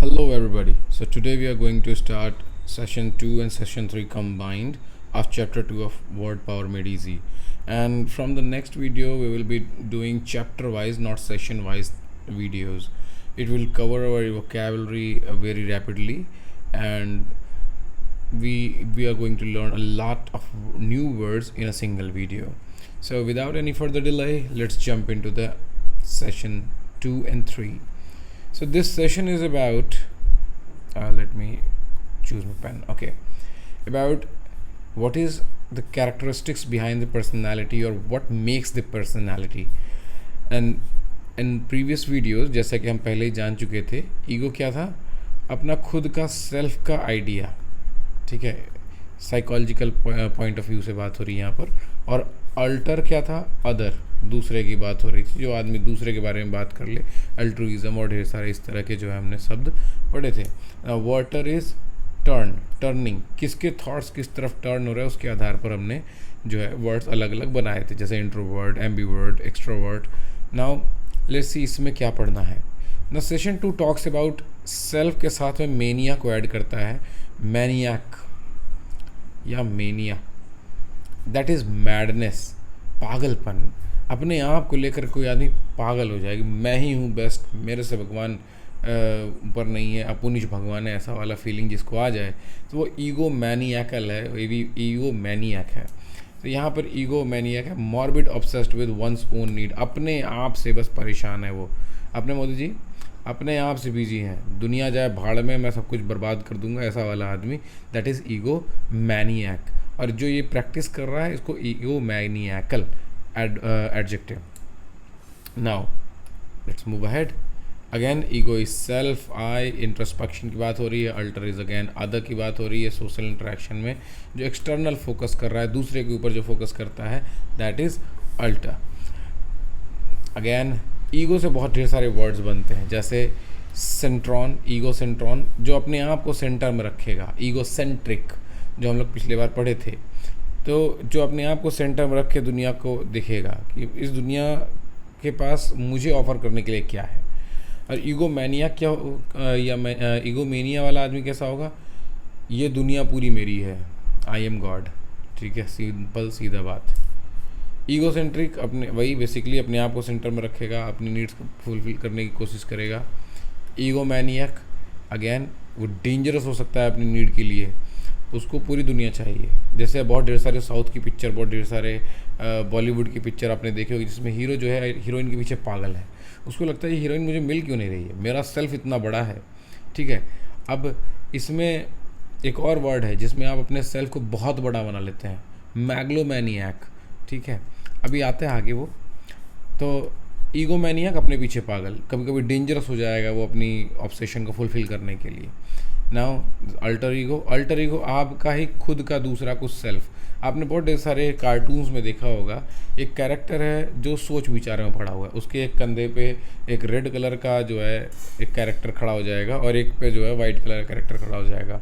Hello everybody. So today we are going to start session 2 and session 3 combined of chapter 2 of Word Power Made Easy. And from the next video we will be doing chapter wise, not session wise videos. It will cover our vocabulary very rapidly, and we are going to learn a lot of new words in a single video. So without any further delay, let's jump into the session 2 and 3. So this session is about let me choose my pen. Okay, about what is the characteristics behind the personality or what makes the personality. And in previous videos, जैसा कि हम पहले ही जान चुके थे, ego क्या था? अपना खुद का सेल्फ का आइडिया, ठीक है, साइकोलॉजिकल पॉइंट ऑफ व्यू से बात हो रही है यहाँ पर. और अल्टर क्या था? अदर, दूसरे की बात हो रही थी, जो आदमी दूसरे के बारे में बात कर ले, अल्ट्रुइज्म और ढेर सारे इस तरह के जो है हमने शब्द पढ़े थे. वाटर इज टर्निंग, किसके थॉट्स किस तरफ टर्न हो रहा है उसके आधार पर हमने जो है वर्ड्स अलग अलग बनाए थे, जैसे introvert, ambivert, extrovert. Now let's see इसमें क्या पढ़ना है. The session 2 talks about self के साथ में मेनिया को ऐड करता है. मैनियाक या मेनिया, दैट इज़ मैडनेस, पागलपन. अपने आप को लेकर कोई आदमी पागल हो जाएगी, मैं ही हूँ बेस्ट, मेरे से भगवान ऊपर नहीं है, अपुनिश भगवान है, ऐसा वाला फीलिंग जिसको आ जाए तो वो ईगो मैनियाकल है, ये भी ईगो मैनियाक है. तो यहाँ पर ईगो मैनियाक है. Morbid obsessed with one's own need, अपने आप से बस परेशान है वो. अपने मोदी जी अपने आप से बिजी हैं, दुनिया जाए भाड़ में, मैं सब कुछ बर्बाद कर दूंगा, ऐसा वाला आदमी, दैट इज़ ईगो मैनियाक. और जो ये प्रैक्टिस कर रहा है इसको ego maniacal adjective. Now let's move ahead. Again ego is self, I, introspection की बात हो रही है. अल्टर इज अगेन अदर की बात हो रही है. सोशल इंटरेक्शन में जो एक्सटर्नल फोकस कर रहा है, दूसरे के ऊपर जो फोकस करता है, that is alter. Again ego से बहुत ढेर सारे वर्ड्स बनते हैं, जैसे सेंट्रॉन, ईगो सेंट्रॉन, जो अपने आप को सेंटर में रखेगा. ईगो सेंट्रिक, जो हम लोग पिछले बार पढ़े थे, तो जो अपने आप को सेंटर में रख के दुनिया को देखेगा कि इस दुनिया के पास मुझे ऑफर करने के लिए क्या है. और ईगो मैनिया क्या या ईगो मेनिया वाला आदमी कैसा होगा? ये दुनिया पूरी मेरी है, आई एम गॉड. ठीक है, सिंपल सीधा बात. ईगो सेंट्रिक अपने वही बेसिकली अपने आप को सेंटर में रखेगा, अपनी नीड्स को फुलफिल करने की कोशिश करेगा. ईगो मैनियक अगेन वो डेंजरस हो सकता है अपनी नीड के लिए, उसको पूरी दुनिया चाहिए. जैसे बहुत ढेर सारे साउथ की पिक्चर, बहुत ढेर सारे बॉलीवुड की पिक्चर आपने देखे होगी, जिसमें हीरो जो है हीरोइन के पीछे पागल है. उसको लगता है ये हीरोइन मुझे मिल क्यों नहीं रही है, मेरा सेल्फ इतना बड़ा है. ठीक है, अब इसमें एक और वर्ड है जिसमें आप अपने सेल्फ को बहुत बड़ा बना लेते हैं, मैग्लोमैनियक. ठीक है, अभी आते हैं आगे वो. तो ईगो मैनियक अपने पीछे पागल, कभी कभी डेंजरस हो जाएगा वो अपनी ऑब्सेशन को फुलफिल करने के लिए. नाउ अल्टर ईगो आपका ही खुद का दूसरा कुछ सेल्फ. आपने बहुत ढेर सारे कार्टून्स में देखा होगा, एक कैरेक्टर है जो सोच विचार में पड़ा हुआ है, उसके एक कंधे पे एक रेड कलर का जो है एक कैरेक्टर खड़ा हो जाएगा और एक पे जो है वाइट कलर का कैरेक्टर खड़ा हो जाएगा.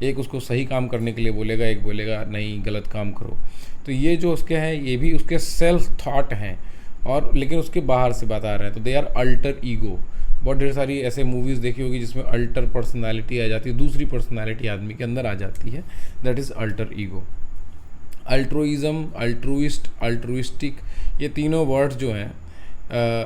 एक उसको सही काम करने के लिए बोलेगा, एक बोलेगा नहीं गलत काम करो. तो ये जो उसके हैं ये भी उसके सेल्फ थॉट हैं, और लेकिन उसके बाहर से बता रहे हैं, तो दे आर अल्टर ईगो. बहुत ढेर सारी ऐसे मूवीज़ देखी होगी जिसमें अल्टर पर्सनालिटी आ जाती है, दूसरी पर्सनालिटी आदमी के अंदर आ जाती है, that is alter ego. Altruism, altruist, altruistic, ये तीनों वर्ड्स जो हैं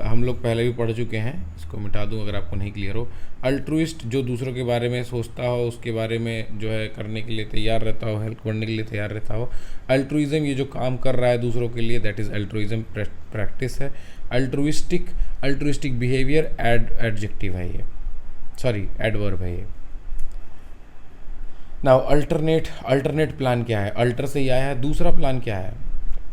हम लोग पहले भी पढ़ चुके हैं. इसको मिटा दूं अगर आपको नहीं क्लियर हो. अल्ट्रुइस्ट जो दूसरों के बारे में सोचता हो, उसके बारे में जो है करने के लिए तैयार रहता हो, हेल्प करने के लिए तैयार रहता हो. अल्ट्रुइज़म ये जो काम कर रहा है दूसरों के लिए, दैट इज़ अल्ट्रुइज़म प्रैक्टिस है. अल्ट्रुइस्टिक बिहेवियर एडजेक्टिव है ये, सॉरी एडवर्ब है ये. नाउ अल्टरनेट प्लान क्या है? अल्टर से ही आया है. दूसरा प्लान क्या है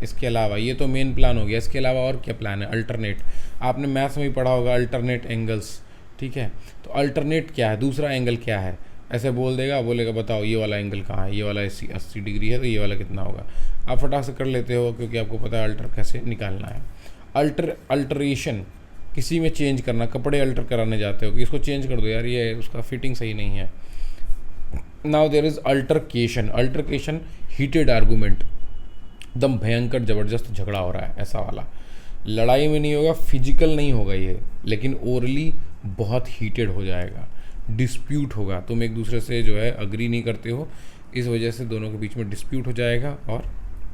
इसके अलावा? ये तो मेन प्लान हो गया, इसके अलावा और क्या प्लान है? अल्टरनेट, आपने मैथ्स में भी पढ़ा होगा अल्टरनेट एंगल्स. ठीक है, तो अल्टरनेट क्या है? दूसरा एंगल क्या है? ऐसे बोलेगा बताओ ये वाला एंगल कहाँ है, ये वाला 80 डिग्री है तो ये वाला कितना होगा. आप फटाक से कर लेते हो क्योंकि आपको पता है अल्टर कैसे निकालना है. अल्टरेशन, किसी में चेंज करना, कपड़े अल्टर कराने जाते हो कि इसको चेंज कर दो यार, ये उसका फिटिंग सही नहीं है. Now there is altercation, heated argument, एकदम भयंकर ज़बरदस्त झगड़ा हो रहा है, ऐसा वाला. लड़ाई में नहीं होगा, फिजिकल नहीं होगा ये, लेकिन ओरली बहुत हीटेड हो जाएगा. डिस्प्यूट होगा, तुम एक दूसरे से जो है अग्री नहीं करते हो, इस वजह से दोनों के बीच में डिस्प्यूट हो जाएगा और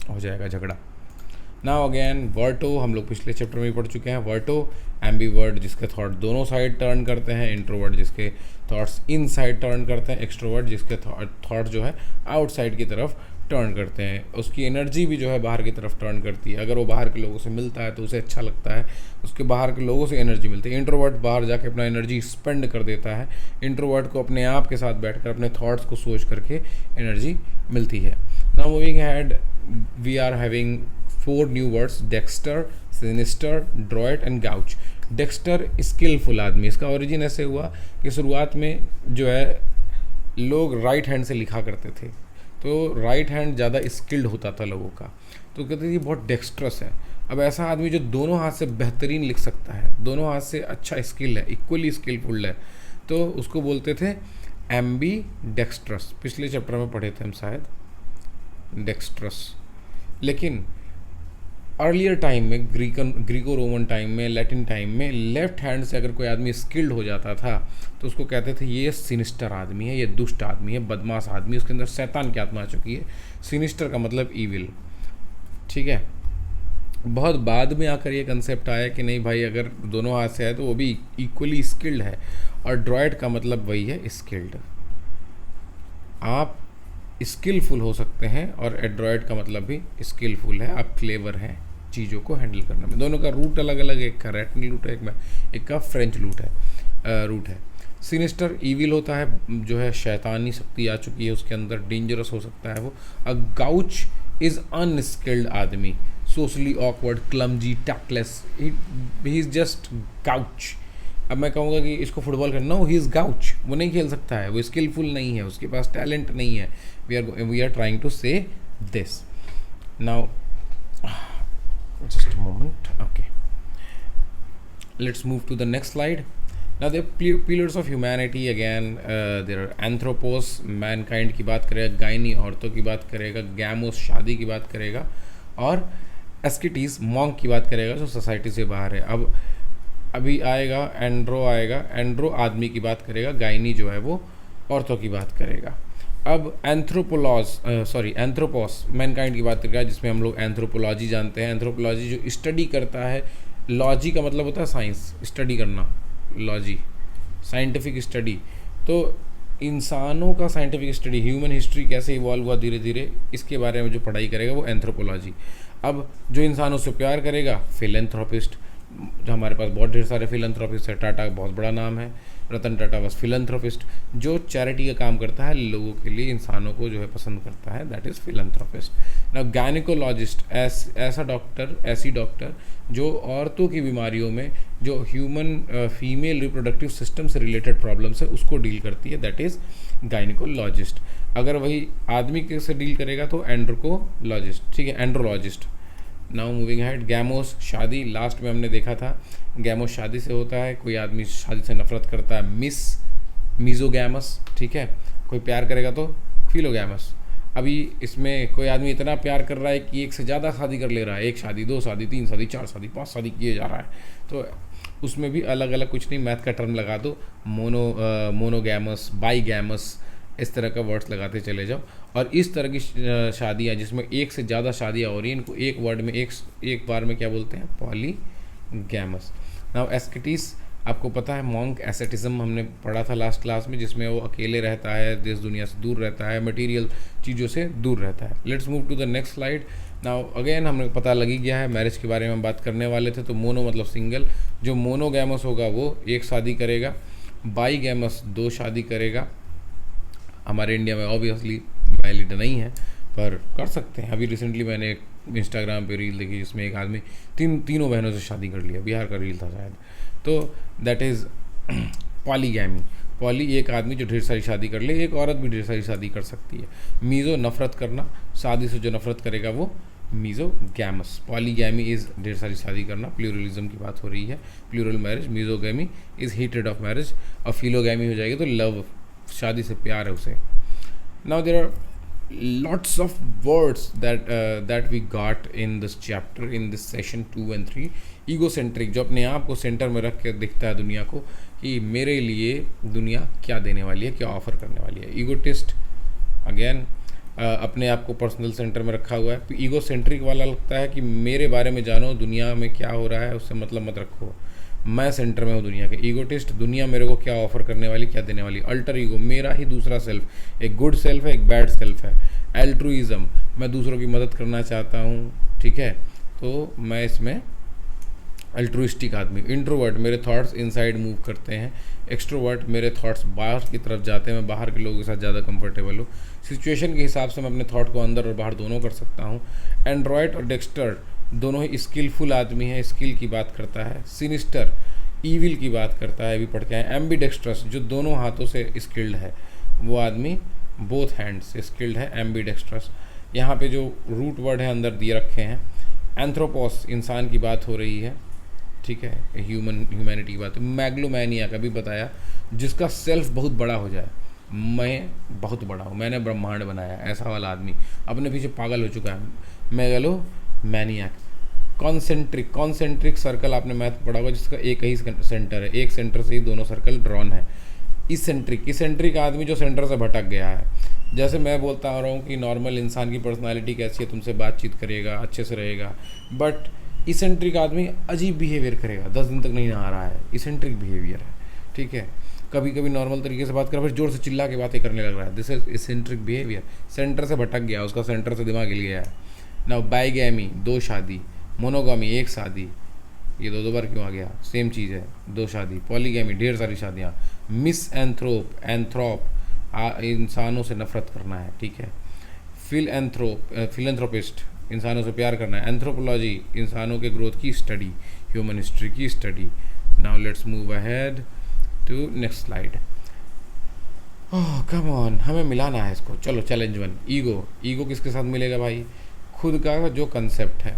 हो जाएगा झगड़ा। नाउ अगेन वर्टो, हम लोग पिछले चैप्टर में ही पढ़ चुके हैं। वर्टो एम्बीवर्ट, जिसके थॉट दोनों साइड टर्न करते हैं, इंट्रोवर्ट जिसके थॉट्स इन साइड टर्न करते हैं, एक्सट्रोवर्ट जिसके थॉट जो है आउटसाइड की तरफ टर्न करते हैं। उसकी एनर्जी भी जो है बाहर की तरफ टर्न करती है, अगर वो बाहर के लोगों से मिलता है तो उसे अच्छा लगता है, उसके बाहर के लोगों से एनर्जी मिलती है। इंट्रोवर्ट बाहर जाके अपना एनर्जी स्पेंड कर देता है, इंट्रोवर्ट को अपने आप के साथ बैठकर अपने थॉट्स को सोच करके एनर्जी मिलती है। Now moving ahead, we are having 4 new words, dexter, sinister, droit and gauche. Dexter skillful आदमी, इसका ओरिजिन ऐसे हुआ कि शुरुआत में जो है लोग राइट हैंड से लिखा करते थे, तो राइट हैंड ज़्यादा स्किल्ड होता था लोगों का, तो कहते थे बहुत डेक्स्ट्रस है। अब ऐसा आदमी जो दोनों हाथ से बेहतरीन लिख सकता है, दोनों हाथ से अच्छा स्किल है, इक्वली स्किलफुल है, तो उसको बोलते थे एम्बी डेक्स्ट्रस। पिछले चैप्टर में पढ़े थे हम शायद डेक्स्ट्रस। लेकिन अर्लियर टाइम में, ग्रीको रोमन टाइम में, लैटिन टाइम में, लेफ्ट हैंड से अगर कोई आदमी स्किल्ड हो जाता था तो उसको कहते थे ये सिनिस्टर आदमी है, ये दुष्ट आदमी है, बदमाश आदमी, उसके अंदर शैतान की आत्मा आ चुकी है। सिनिस्टर का मतलब ईविल, ठीक है। बहुत बाद में आकर ये कंसेप्ट आया कि नहीं भाई, अगर दोनों हाथ से है तो वो भी इक्वली स्किल्ड है, और ड्रॉयड का मतलब वही है स्किल्ड। आप स्किलफुल हो सकते हैं और एड्रॉयड का मतलब भी स्किलफुल है, आप क्लेवर हैं चीज़ों को हैंडल करने में। दोनों का रूट अलग अलग है, एक का लैटिन रूट है, एक का फ्रेंच रूट है। सिनिस्टर ईविल होता है, जो है शैतानी शक्ति आ चुकी है उसके अंदर, डेंजरस हो सकता है वो। अ गाउच इज़ अनस्किल्ड आदमी, socially awkward, clumsy, tactless, he is just gauche. अब मैं कहूँगा कि इसको फुटबॉल करना, नो ही इज़ गाउच, वो नहीं खेल सकता है, वो स्किलफुल नहीं है, उसके पास टैलेंट नहीं है। वी आर ट्राइंग टू से this. Now just a moment, okay, let's move to the next slide. Now the pillars of humanity, again there are anthropos, mankind की बात करेगा, गायनी औरतों की बात करेगा, गैमोस शादी की बात करेगा, और एस्किटीज मॉन्क की बात करेगा जो सोसाइटी से बाहर है। अब अभी आएगा एंड्रो, आएगा एंड्रो आदमी की बात करेगा, गायनी जो है वो औरतों की बात करेगा। अब एंथ्रोपोस मैनकाइंड की बात करेगा, जिसमें हम लोग एंथ्रोपोलॉजी जानते हैं। एंथ्रोपोलॉजी जो स्टडी करता है, लॉजी का मतलब होता है साइंस, स्टडी करना, लॉजी साइंटिफिक स्टडी, तो इंसानों का साइंटिफिक स्टडी, ह्यूमन हिस्ट्री कैसे इवॉल्व हुआ धीरे धीरे, इसके बारे में जो पढ़ाई करेगा वो एंथ्रोपोलॉजी। अब जो इंसानों से प्यार करेगा, फिलैंथ्रोपिस्ट, जो हमारे पास बहुत ढेर सारे फिलैंथ्रोपिस्ट है, टाटा बहुत बड़ा नाम है, रतन टाटा बस फिलैंथ्रोपिस्ट, जो चैरिटी का काम करता है, लोगों के लिए, इंसानों को जो है पसंद करता है, दैट इज़ फिलैंथ्रोपिस्ट। ना गायनिकोलॉजिस्ट, ऐसा डॉक्टर, ऐसी डॉक्टर जो औरतों की बीमारियों में जो ह्यूमन फीमेल रिप्रोडक्टिव सिस्टम से रिलेटेड प्रॉब्लम्स है उसको डील करती है, दैट इज़ गायनिकोलॉजिस्ट। अगर वही आदमी के से डील करेगा तो एंड्रोकोलॉजिस्ट, ठीक है, andrologist. Now moving had, gamos शादी, लास्ट में हमने देखा था गैमोस शादी से होता है, कोई आदमी शादी से नफरत करता है, मीजोगैमस, ठीक है, कोई प्यार करेगा तो फिलोगैमस। अभी इसमें कोई आदमी इतना प्यार कर रहा है कि एक से ज़्यादा शादी कर ले रहा है, 1 शादी, 2 शादी, 3 शादी, 4 शादी, 5 शादी किए जा रहा है, तो उसमें भी अलग अलग, कुछ नहीं, मैथ का टर्म लगा दो, मोनोगैमस, बाईगैमस, इस तरह का वर्ड्स लगाते चले जाओ। और इस तरह की शादियाँ जिसमें एक से ज़्यादा शादियाँ हो रही हैं, इनको एक वर्ड में, एक बार में क्या बोलते हैं, पॉलीगैमस। नाउ एस्केटिस, आपको पता है मॉन्क एसेटिज्म हमने पढ़ा था लास्ट क्लास में, जिसमें वो अकेले रहता है, देश दुनिया से दूर रहता है, मटेरियल चीज़ों से दूर रहता है। Let's move to the next slide. Now again हमें पता लग ही गया है, मैरिज के बारे में हम बात करने वाले थे, तो मोनो मतलब सिंगल, जो मोनोगैमस होगा वो 1 शादी करेगा, बाईगैमस 2 शादी करेगा। हमारे इंडिया में ऑब्वियसली वैलिड नहीं है, पर कर सकते हैं। अभी रिसेंटली मैंने एक इंस्टाग्राम पे रील देखी जिसमें एक आदमी तीनों बहनों से शादी कर लिया, बिहार का रील था शायद, तो दैट इज़ पॉलीगैमी। पॉली, एक आदमी जो ढेर सारी शादी कर ले, एक औरत भी ढेर सारी शादी कर सकती है। मीज़ो, नफरत करना, शादी से जो नफरत करेगा वो मीज़ोगैमस। पॉलीगैमी इज़ ढेर सारी शादी करना, प्लूरलिज्म की बात हो रही है, plural marriage. Misogamy is hated of marriage, और फिलोगैमी हो जाएगी तो लव, शादी से प्यार है उसे। Now there are lots of words that we got in this chapter, in this session 2 and 3. Ego centric, जो अपने आप को सेंटर में रख के दिखता है दुनिया को कि मेरे लिए दुनिया क्या देने वाली है, क्या ऑफर करने वाली है। ईगोटिस्ट अगेन अपने आप को पर्सनल सेंटर में रखा हुआ है। ईगो सेंट्रिक वाला लगता है कि मेरे बारे में जानो, दुनिया में क्या हो रहा है उससे मतलब मत रखो, मैं सेंटर में हूँ दुनिया के। ईगोटिस्ट दुनिया मेरे को क्या ऑफर करने वाली, क्या देने वाली। अल्टर ईगो मेरा ही दूसरा सेल्फ, एक गुड सेल्फ है, एक बैड सेल्फ है। एल्ट्रुइज्म मैं दूसरों की मदद करना चाहता हूँ, ठीक है, तो मैं इसमें अल्ट्रुइस्टिक आदमी। इंट्रोवर्ट मेरे थॉट्स इनसाइड मूव करते हैं। एक्सट्रोवर्ट मेरे थॉट्स बाहर की तरफ जाते हैं, मैं बाहर के लोगों के साथ ज़्यादा कंफर्टेबल हूँ। सिचुएशन के हिसाब से मैं अपने थॉट को अंदर और बाहर दोनों कर सकता हूँ। एंड्रॉयड और डेक्स्टर दोनों ही स्किलफुल आदमी है, स्किल की बात करता है। सिनिस्टर ईविल की बात करता है, अभी पढ़ के आए। एम्बीडेक्स्ट्रस जो दोनों हाथों से स्किल्ड है, वो आदमी बोथ हैंड से स्किल्ड है, एम्बीडेक्स्ट्रस। यहाँ पे जो रूट वर्ड है अंदर दिए रखे हैं। एंथ्रोपोस इंसान की बात हो रही है, ठीक है, ह्यूमैनिटी की बात। मैग्लोमैनिया का भी बताया, जिसका सेल्फ बहुत बड़ा हो जाए, मैं बहुत बड़ा हूँ, मैंने ब्रह्मांड बनाया, ऐसा वाला आदमी अपने पीछे पागल हो चुका है। मैग्लोमैनिया। कॉन्सेंट्रिक सर्कल आपने मैथ पढ़ा होगा, जिसका एक ही सेंटर है, एक सेंटर से ही दोनों सर्कल ड्रॉन है। इसेंट्रिक आदमी जो सेंटर से भटक गया है। जैसे मैं बोलता आ रहा हूँ कि नॉर्मल इंसान की पर्सनालिटी कैसी है, तुमसे बातचीत करेगा, अच्छे से रहेगा, बट इसेंट्रिक आदमी अजीब बिहेवियर करेगा, 10 दिन तक नहीं नहा रहा है, इसेंट्रिक बिहेवियर है, ठीक है। कभी कभी नॉर्मल तरीके से बात कर, फिर जोर से चिल्ला के बातें करने लग रहा है, this is eccentric behaviour. Centre से भटक गया, उसका सेंटर से दिमाग हिल गया है। नाउ बाइगैमी 2 शादी, मोनोगामी 1 शादी, ये दो बार क्यों आ गया, सेम चीज़ है, 2 शादी। पॉलीगैमी ढेर सारी शादियाँ। मिस एंथ्रोप इंसानों से नफरत करना है, ठीक है। फिलेंथ्रोपिस्ट इंसानों से प्यार करना है। एंथ्रोपोलॉजी इंसानों के ग्रोथ की स्टडी, ह्यूमन हिस्ट्री की study. Now let's move ahead to next slide. Oh come on, हमें मिलाना है इसको। चलो चैलेंज 1, ईगो किसके साथ मिलेगा भाई, खुद का जो कंसेप्ट है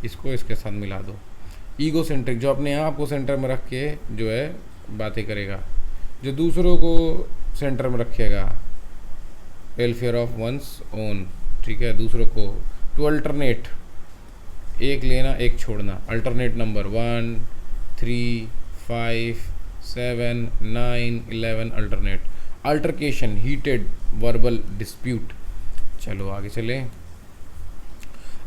इसको इसके साथ मिला दो। ईगो सेंट्रिक जो अपने आप को सेंटर में रख के जो है बातें करेगा, जो दूसरों को सेंटर में रखेगा, वेलफेयर ऑफ वंस ओन, ठीक है, दूसरों को। टू अल्टरनेट, एक लेना एक छोड़ना, alternate number 1 3 5 7 9 11 alternate. Altercation heated verbal dispute. चलो आगे चले।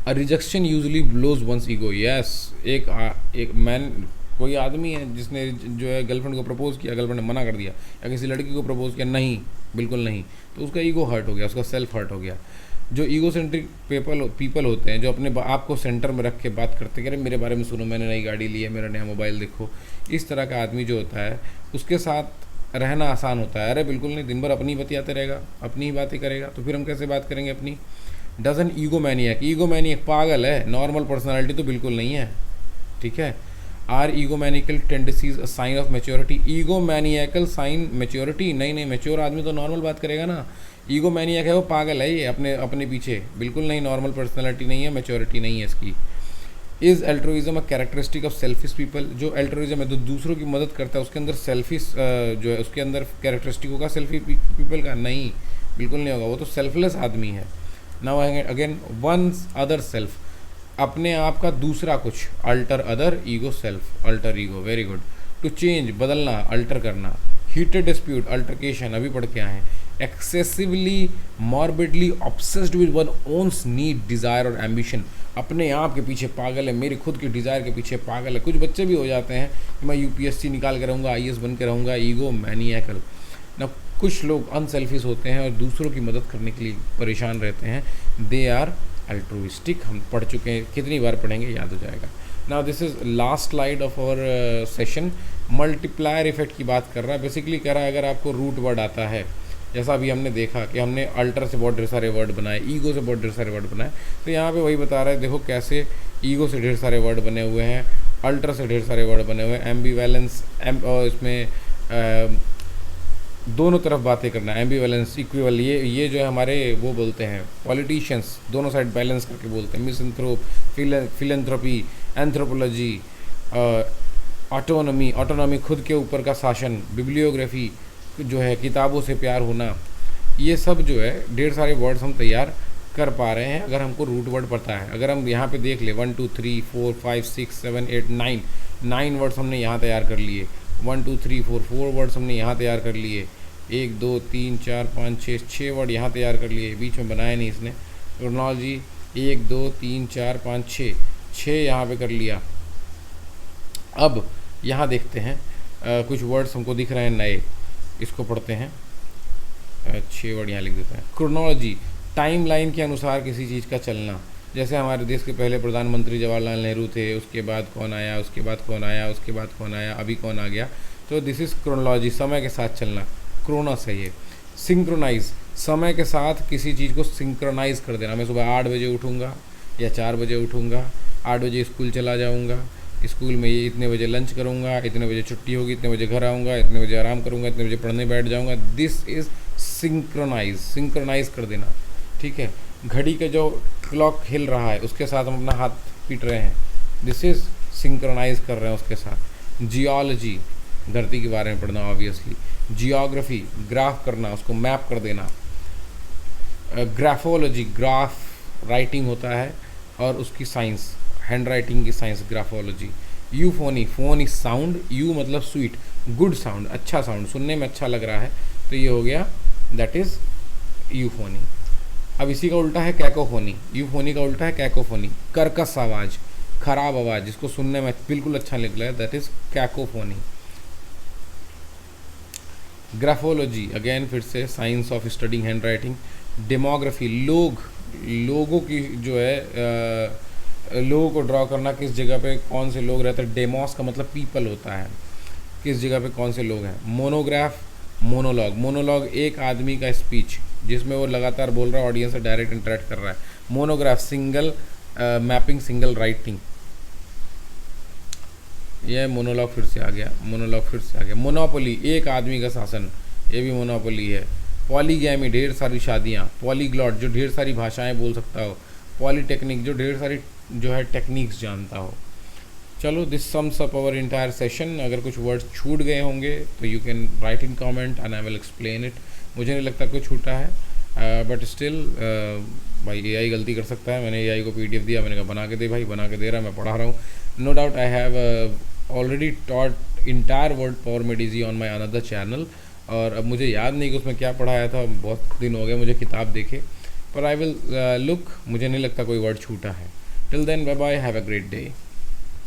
A rejection usually blows one's ego. Yes, एक मैन, कोई आदमी है जिसने जो है गर्लफ्रेंड को प्रपोज किया, गर्लफ्रेंड ने मना कर दिया, या किसी लड़की को प्रपोज किया, नहीं बिल्कुल नहीं, तो उसका ईगो हर्ट हो गया, उसका सेल्फ हर्ट हो गया। जो ईगो सेंट्रिक पीपल होते हैं, जो अपने आप को सेंटर में रख के बात करते हैं, अरे मेरे बारे में सुनो, मैंने नई गाड़ी ली है, मेरा नया मोबाइल देखो, इस तरह का आदमी जो होता है उसके साथ रहना आसान होता है। अरे बिल्कुल नहीं, दिन भर अपनी बतियाते रहेगा, अपनी ही बातें करेगा, तो फिर हम कैसे बात करेंगे अपनी। डजन ईगोमैनियक पागल है, नॉर्मल पर्सनालिटी तो बिल्कुल नहीं है, ठीक है। Are egomaniacal tendencies a sign of maturity. Egomaniacal sign maturity नहीं, मैच्योर आदमी तो नॉर्मल बात करेगा ना। ईगोमैनियक है वो पागल है, ये अपने पीछे, बिल्कुल नहीं, नॉर्मल पर्सनालिटी नहीं है, मैच्योरिटी नहीं है इसकी। Is altruism a characteristic of selfish people. जो एल्ट्रुइज्म है, जो दूसरों की मदद करता है, उसके अंदर सेल्फिश जो है उसके अंदर कैरेक्टरिस्टिक होगा सेल्फिश पीपल का? नहीं, बिल्कुल नहीं होगा, वो तो सेल्फलेस आदमी है। Now again one's other self, अपने आप का दूसरा कुछ, alter other ego self, alter ego, very good. To change, बदलना, अल्टर करना। हीटेड डिस्प्यूट, अल्टरकेशन, अभी पढ़ के आए हैं। Excessively morbidly obsessed with one one's need, desire और एम्बिशन, अपने आप के पीछे पागल है, मेरी खुद की डिज़ायर के पीछे पागल है। कुछ बच्चे भी हो जाते हैं कि मैं यूपीएससी निकाल के रहूँगा, आईएएस बन के रहूँगा, ईगो मैनिएकल ना। कुछ लोग अनसेल्फिश होते हैं और दूसरों की मदद करने के लिए परेशान रहते हैं, दे आर अल्ट्रुइस्टिक। हम पढ़ चुके हैं, कितनी बार पढ़ेंगे याद हो जाएगा। Now this is last slide of our session. Multiplier effect की बात कर रहा है, बेसिकली कह रहा है अगर आपको रूट वर्ड आता है, जैसा अभी हमने देखा कि हमने अल्टर से बहुत ढेर सारे वर्ड बनाए, ईगो से बहुत ढेर सारे वर्ड बनाए, तो यहाँ पे वही बता रहा है, देखो कैसे ईगो से ढेर सारे वर्ड बने हुए हैं, अल्टर से ढेर सारे वर्ड बने हुए हैं। एम्बीवैलेंस, इसमें दोनों तरफ बातें करना, एम्बीवैलेंस, इक्विवल, ये जो है हमारे वो बोलते हैं पॉलिटिशियंस, दोनों साइड बैलेंस करके बोलते हैं। मिसएंथ्रोप, फिलेंथ्रोपी, एंथ्रोपोलॉजी, ऑटोनॉमी खुद के ऊपर का शासन, बिब्लियोग्राफी जो है किताबों से प्यार होना, ये सब जो है ढेर सारे वर्ड्स हम तैयार कर पा रहे हैं अगर हमको रूट वर्ड पता है। अगर हम यहाँ पे देख ले 1 2 3 4 5 6 7 8 9 वर्ड्स हमने यहाँ तैयार कर लिए। 1 2 3 4 वर्ड्स हमने यहाँ तैयार कर लिए। 1 2 3 4 5 6 वर्ड यहाँ तैयार कर लिए, बीच में बनाया नहीं इसने। क्रोनोलॉजी 1 2 3 4 5 6 यहाँ पे कर लिया। अब यहाँ देखते हैं कुछ वर्ड्स हमको दिख रहे हैं नए, इसको पढ़ते हैं। 6 वर्ड यहाँ लिख देते हैं। क्रोनोलॉजी टाइम लाइन के अनुसार किसी चीज़ का चलना। जैसे हमारे देश के पहले प्रधानमंत्री जवाहरलाल नेहरू थे, उसके बाद कौन आया, उसके बाद कौन आया, उसके बाद कौन आया, अभी कौन आ गया। तो दिस इज़ क्रोनोलॉजी, समय के साथ चलना। क्रोनस है ये। सिंक्रोनाइज समय के साथ किसी चीज़ को सिंक्रोनाइज कर देना। मैं सुबह 8 बजे उठूँगा या 4 बजे उठूँगा, 8 बजे स्कूल चला जाऊँगा, स्कूल में ये इतने बजे लंच करूँगा, इतने बजे छुट्टी होगी, इतने बजे घर आऊँगा, इतने बजे आराम करूँगा, इतने बजे पढ़ने बैठ जाऊँगा। दिस इज़ सिंक्रोनाइज कर देना, ठीक है। घड़ी का जो क्लॉक हिल रहा है उसके साथ हम अपना हाथ पीट रहे हैं, दिस इज़ सिंक्रोनाइज कर रहे हैं उसके साथ। जियोलॉजी धरती के बारे में पढ़ना ऑब्वियसली। जियोग्राफी ग्राफ करना, उसको मैप कर देना। ग्राफोलॉजी ग्राफ राइटिंग होता है और उसकी साइंस, हैंड राइटिंग की science graphology. Euphony, phone is sound, eu मतलब स्वीट, गुड साउंड, अच्छा साउंड, सुनने में अच्छा लग रहा है, तो ये हो गया, दैट इज़ यूफोनी। अब इसी का उल्टा है कैकोफोनी। यूफोनी का उल्टा है कैकोफोनी, कर्कश आवाज़, खराब आवाज़, जिसको सुनने में बिल्कुल अच्छा लग रहा है, that is cacophony. Graphology again फिर से science of studying hand writing. Demography लोगों की जो है लोगों को ड्रॉ करना, किस जगह पे कौन से लोग रहते हैं। डेमोस का मतलब पीपल होता है, किस जगह पे कौन से लोग हैं। मोनोग्राफ मोनोलॉग एक आदमी का स्पीच जिसमें वो लगातार बोल रहा है, ऑडियंस से डायरेक्ट इंटरेक्ट कर रहा है। Monograph single mapping, single writing, यह मोनोलॉग फिर से आ गया। मोनोपोली एक आदमी का शासन, ये भी मोनोपोली है। पॉलीगैमी ढेर सारी शादियाँ। पॉलीग्लॉट जो ढेर सारी भाषाएं बोल सकता हो। पॉलीटेक्निक जो ढेर सारी जो है टेक्निक्स जानता हो। चलो, this sums up our entire session. अगर कुछ वर्ड्स छूट गए होंगे तो you can write in comment and I will explain it. मुझे नहीं लगता कोई छूटा है, बट स्टिल भाई एआई गलती कर सकता है। मैंने एआई को पीडीएफ दिया, मैंने कहा बना के दे भाई, बना के दे रहा, मैं पढ़ा रहा हूँ। No doubt I have already taught entire word power made easy on my another channel, और अब मुझे याद नहीं कि उसमें क्या पढ़ाया था, बहुत दिन हो गए मुझे किताब देखे, पर आई विल लुक। मुझे नहीं लगता कोई वर्ड छूटा है। Till then, bye bye, have a great day.